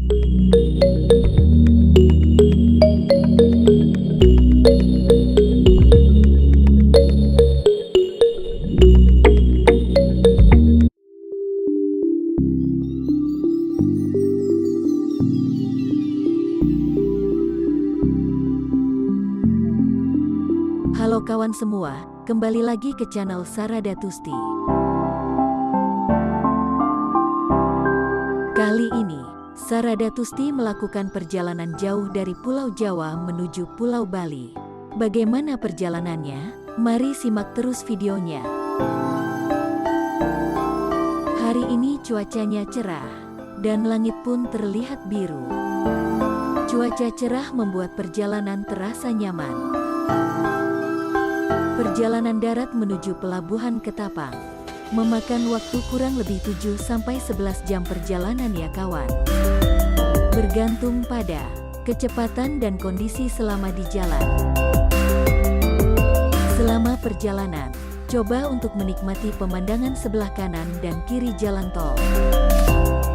Halo kawan semua, kembali lagi ke channel Sarada Tusti. Kali ini, Sarada Tusti melakukan perjalanan jauh dari Pulau Jawa menuju Pulau Bali. Bagaimana perjalanannya? Mari simak terus videonya. Hari ini cuacanya cerah, dan langit pun terlihat biru. Cuaca cerah membuat perjalanan terasa nyaman. Perjalanan darat menuju Pelabuhan Ketapang memakan waktu kurang lebih 7-11 jam perjalanan ya kawan. Bergantung pada kecepatan dan kondisi selama di jalan. Selama perjalanan, coba untuk menikmati pemandangan sebelah kanan dan kiri jalan tol.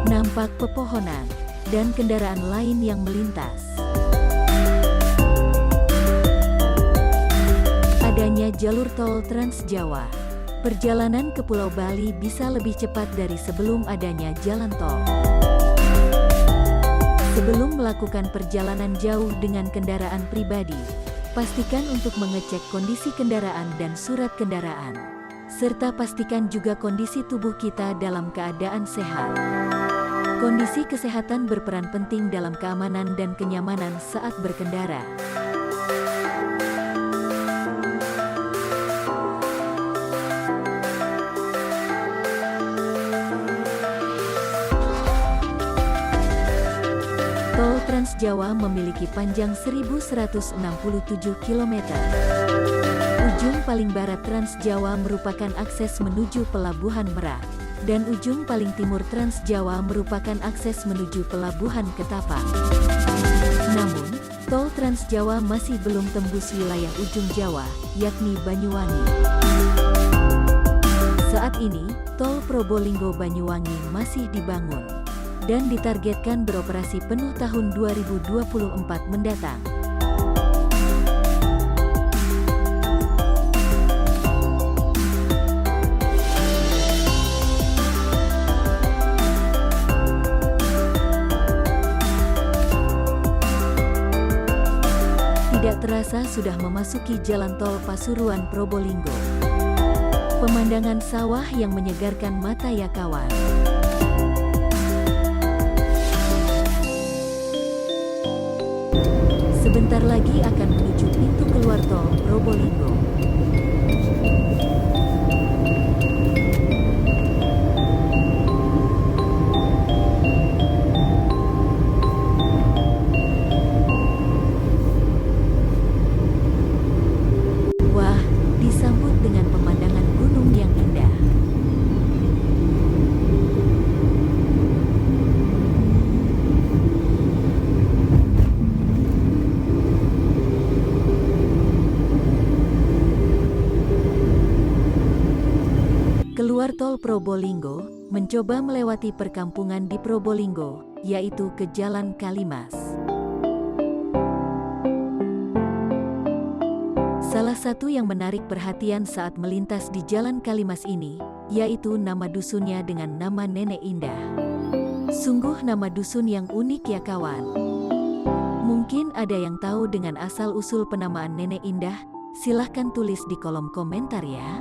Nampak pepohonan dan kendaraan lain yang melintas. Adanya jalur tol Trans Jawa, perjalanan ke Pulau Bali bisa lebih cepat dari sebelum adanya jalan tol. Sebelum melakukan perjalanan jauh dengan kendaraan pribadi, pastikan untuk mengecek kondisi kendaraan dan surat kendaraan, serta pastikan juga kondisi tubuh kita dalam keadaan sehat. Kondisi kesehatan berperan penting dalam keamanan dan kenyamanan saat berkendara. Tol Trans Jawa memiliki panjang 1167 km. Ujung paling barat Trans Jawa merupakan akses menuju Pelabuhan Merak, dan ujung paling timur Trans Jawa merupakan akses menuju Pelabuhan Ketapang. Namun, tol Trans Jawa masih belum tembus wilayah ujung Jawa, yakni Banyuwangi. Saat ini, tol Probolinggo-Banyuwangi masih dibangun dan ditargetkan beroperasi penuh tahun 2024 mendatang. Tidak terasa sudah memasuki jalan tol Pasuruan Probolinggo. Pemandangan sawah yang menyegarkan mata ya kawan. Sebentar lagi akan menuju pintu keluar tol Probolinggo. Wah, disambut dengan pemandangan gunung yang indah. Keluar tol Probolinggo, mencoba melewati perkampungan di Probolinggo, yaitu ke Jalan Kalimas. Salah satu yang menarik perhatian saat melintas di Jalan Kalimas ini, yaitu nama dusunnya dengan nama Nenek Indah. Sungguh nama dusun yang unik ya kawan. Mungkin ada yang tahu dengan asal-usul penamaan Nenek Indah, silahkan tulis di kolom komentar ya.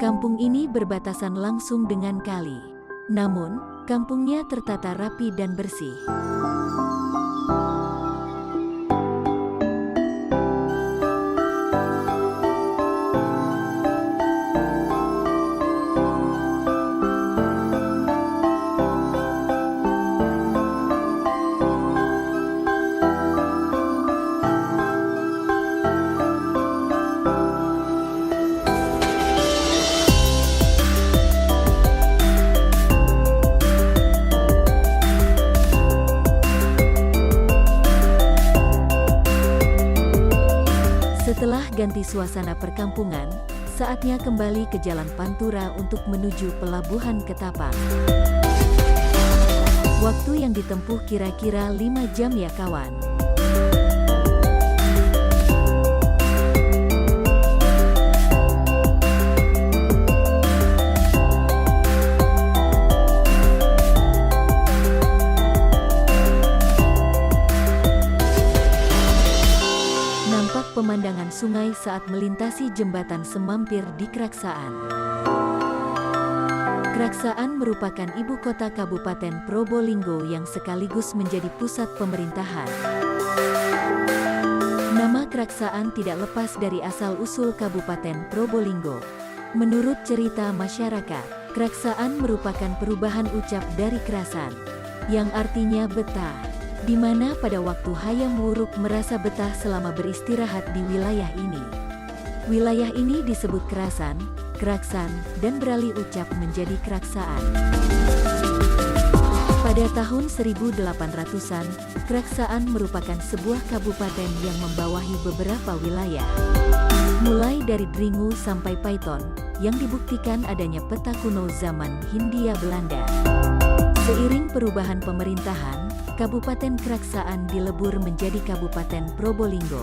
Kampung ini berbatasan langsung dengan kali. Namun, kampungnya tertata rapi dan bersih. Setelah ganti suasana perkampungan, saatnya kembali ke Jalan Pantura untuk menuju Pelabuhan Ketapang. Waktu yang ditempuh kira-kira 5 jam ya kawan. Nampak pemandangan sungai saat melintasi jembatan Semampir di Kraksaan. Kraksaan merupakan ibu kota Kabupaten Probolinggo yang sekaligus menjadi pusat pemerintahan. Nama Kraksaan tidak lepas dari asal-usul Kabupaten Probolinggo. Menurut cerita masyarakat, Kraksaan merupakan perubahan ucap dari Krasan, yang artinya betah, di mana pada waktu Hayam Wuruk merasa betah selama beristirahat di wilayah ini. Wilayah ini disebut Krasan, Kraksan, dan beralih ucap menjadi Kraksaan. Pada tahun 1800-an, Kraksaan merupakan sebuah kabupaten yang membawahi beberapa wilayah. Mulai dari Dringu sampai Paiton, yang dibuktikan adanya peta kuno zaman Hindia Belanda. Seiring perubahan pemerintahan, Kabupaten Kraksaan dilebur menjadi Kabupaten Probolinggo.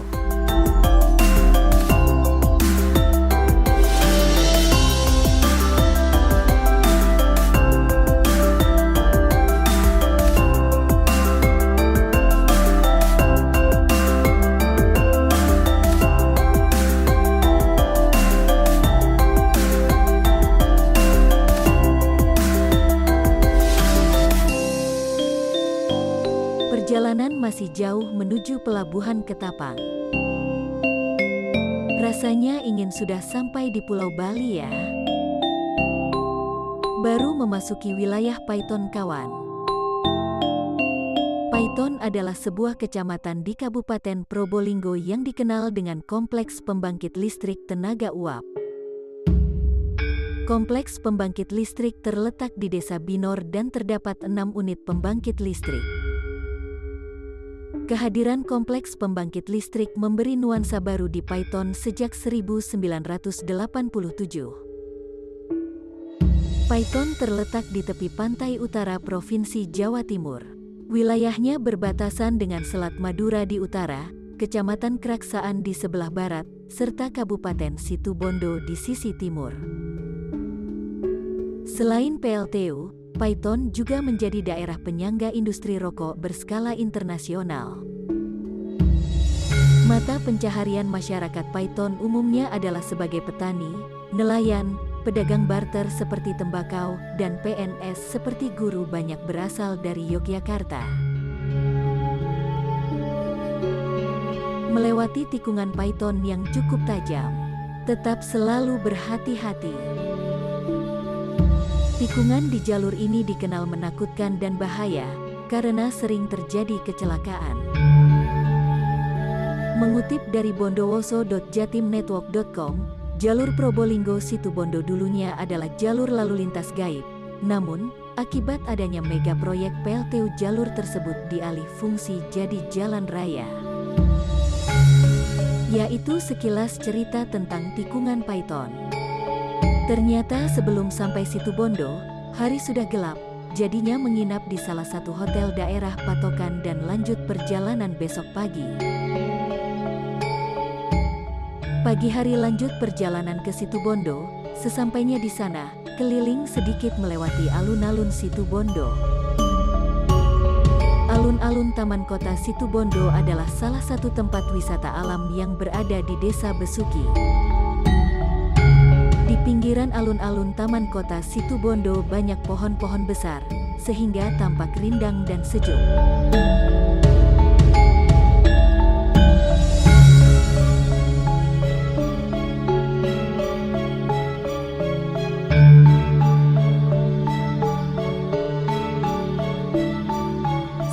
Perjalanan masih jauh menuju pelabuhan Ketapang. Rasanya ingin sudah sampai di Pulau Bali ya. Baru memasuki wilayah Paiton kawan. Paiton adalah sebuah kecamatan di Kabupaten Probolinggo yang dikenal dengan kompleks pembangkit listrik tenaga uap. Kompleks pembangkit listrik terletak di Desa Binor dan terdapat 6 unit pembangkit listrik. Kehadiran kompleks pembangkit listrik memberi nuansa baru di Paiton sejak 1987. Paiton terletak di tepi pantai utara Provinsi Jawa Timur. Wilayahnya berbatasan dengan Selat Madura di utara, Kecamatan Kraksaan di sebelah barat, serta Kabupaten Situbondo di sisi timur. Selain PLTU, Paiton juga menjadi daerah penyangga industri rokok berskala internasional. Mata pencaharian masyarakat Paiton umumnya adalah sebagai petani, nelayan, pedagang barter seperti tembakau, dan PNS seperti guru banyak berasal dari Yogyakarta. Melewati tikungan Paiton yang cukup tajam, tetap selalu berhati-hati. Tikungan di jalur ini dikenal menakutkan dan bahaya, karena sering terjadi kecelakaan. Mengutip dari bondowoso.jatimnetwork.com, jalur Probolinggo Situbondo dulunya adalah jalur lalu lintas gaib. Namun, akibat adanya mega proyek PLTU jalur tersebut dialih fungsi jadi jalan raya. Yaitu sekilas cerita tentang tikungan Paiton. Ternyata sebelum sampai Situbondo, hari sudah gelap, jadinya menginap di salah satu hotel daerah patokan dan lanjut perjalanan besok pagi. Pagi hari lanjut perjalanan ke Situbondo, sesampainya di sana, keliling sedikit melewati alun-alun Situbondo. Alun-alun Taman Kota Situbondo adalah salah satu tempat wisata alam yang berada di Desa Besuki. Di pinggiran alun-alun Taman Kota Situbondo banyak pohon-pohon besar, sehingga tampak rindang dan sejuk.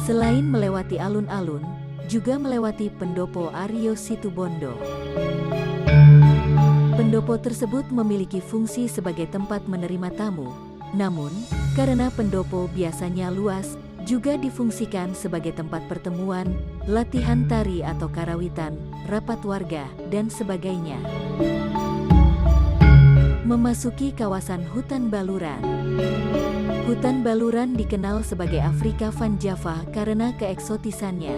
Selain melewati alun-alun, juga melewati Pendopo Aryo Situbondo. Pendopo tersebut memiliki fungsi sebagai tempat menerima tamu. Namun, karena pendopo biasanya luas, juga difungsikan sebagai tempat pertemuan, latihan tari atau karawitan, rapat warga, dan sebagainya. Memasuki kawasan hutan baluran. Hutan baluran dikenal sebagai Afrika Van Java karena keeksotisannya.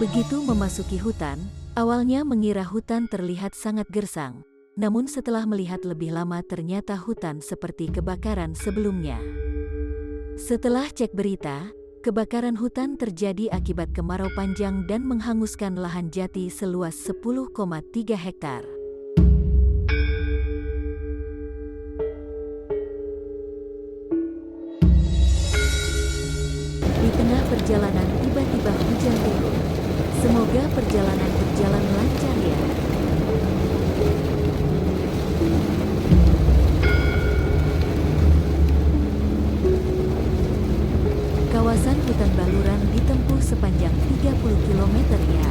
Begitu memasuki hutan, awalnya mengira hutan terlihat sangat gersang, namun setelah melihat lebih lama ternyata hutan seperti kebakaran sebelumnya. Setelah cek berita, kebakaran hutan terjadi akibat kemarau panjang dan menghanguskan lahan jati seluas 10,3 hektar. Di tengah perjalanan tiba-tiba hujan turun. Semoga perjalanan berjalan lancar ya. Kawasan hutan baluran ditempuh sepanjang 30 km ya.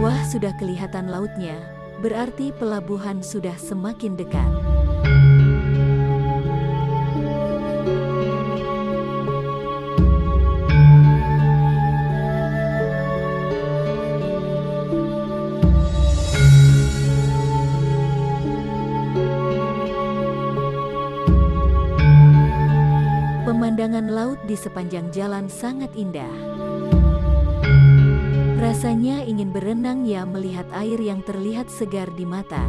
Wah, sudah kelihatan lautnya. Berarti pelabuhan sudah semakin dekat. Pemandangan laut di sepanjang jalan sangat indah. Rasanya ingin berenang ya melihat air yang terlihat segar di mata.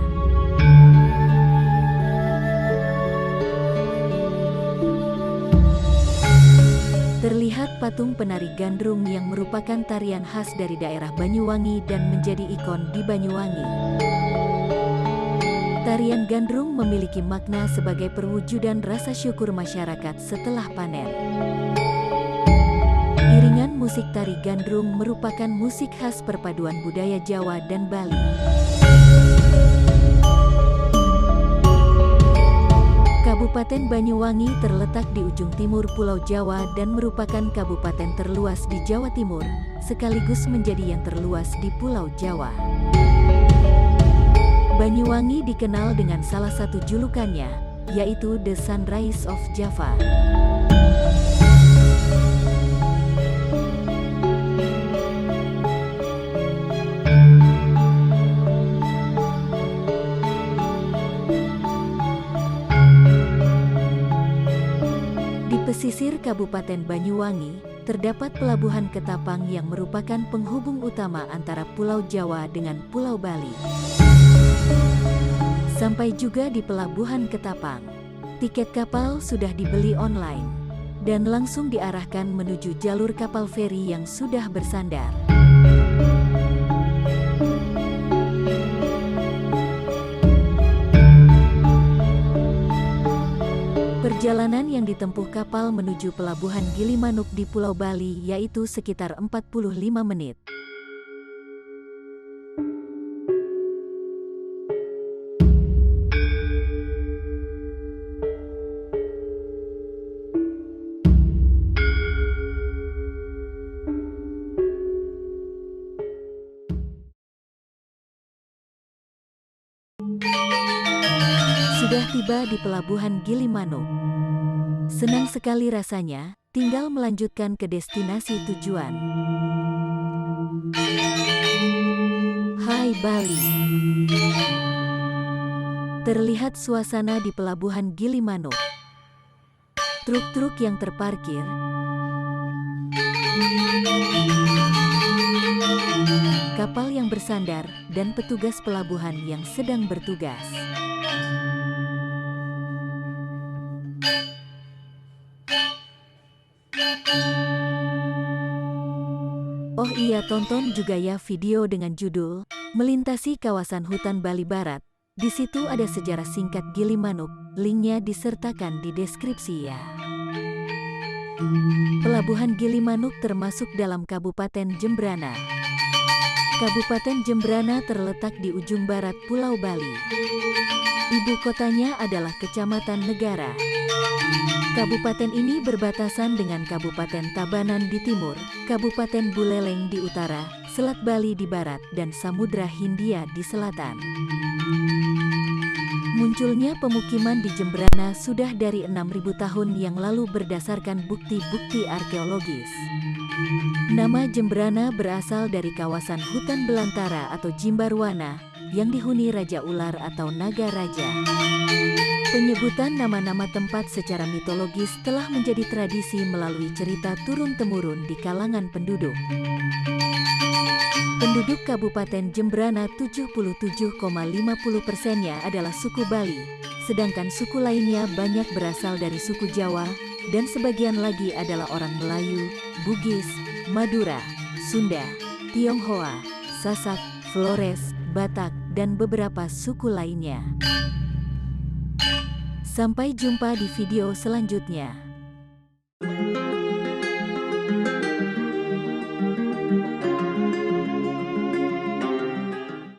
Terlihat patung penari gandrung yang merupakan tarian khas dari daerah Banyuwangi dan menjadi ikon di Banyuwangi. Tarian gandrung memiliki makna sebagai perwujudan rasa syukur masyarakat setelah panen. Iringan musik tari gandrung merupakan musik khas perpaduan budaya Jawa dan Bali. Kabupaten Banyuwangi terletak di ujung timur Pulau Jawa dan merupakan kabupaten terluas di Jawa Timur, sekaligus menjadi yang terluas di Pulau Jawa. Banyuwangi dikenal dengan salah satu julukannya, yaitu The Sunrise of Java. Pesisir Kabupaten Banyuwangi, terdapat Pelabuhan Ketapang yang merupakan penghubung utama antara Pulau Jawa dengan Pulau Bali. Sampai juga di Pelabuhan Ketapang, tiket kapal sudah dibeli online dan langsung diarahkan menuju jalur kapal feri yang sudah bersandar. Perjalanan yang ditempuh kapal menuju Pelabuhan Gilimanuk di Pulau Bali yaitu sekitar 45 menit. Sudah tiba di Pelabuhan Gilimanuk. Senang sekali rasanya, tinggal melanjutkan ke destinasi tujuan. Hai Bali. Terlihat suasana di Pelabuhan Gilimanuk. Truk-truk yang terparkir. Kapal yang bersandar dan petugas pelabuhan yang sedang bertugas. Oh iya, tonton juga ya video dengan judul Melintasi Kawasan Hutan Bali Barat. Di situ ada sejarah singkat Gilimanuk, linknya disertakan di deskripsi ya. Pelabuhan Gilimanuk termasuk dalam Kabupaten Jembrana. Kabupaten Jembrana terletak di ujung barat Pulau Bali. Ibu kotanya adalah Kecamatan Negara. Kabupaten ini berbatasan dengan Kabupaten Tabanan di timur, Kabupaten Buleleng di utara, Selat Bali di barat, dan Samudra Hindia di selatan. Munculnya pemukiman di Jembrana sudah dari 6.000 tahun yang lalu berdasarkan bukti-bukti arkeologis. Nama Jembrana berasal dari kawasan hutan belantara atau Jimbarwana yang dihuni Raja Ular atau Naga Raja. Penyebutan nama-nama tempat secara mitologis telah menjadi tradisi melalui cerita turun-temurun di kalangan penduduk. Penduduk Kabupaten Jembrana 77,50%-nya adalah suku Bali, sedangkan suku lainnya banyak berasal dari suku Jawa, dan sebagian lagi adalah orang Melayu, Bugis, Madura, Sunda, Tionghoa, Sasak, Flores, Batak, dan beberapa suku lainnya. Sampai jumpa di video selanjutnya.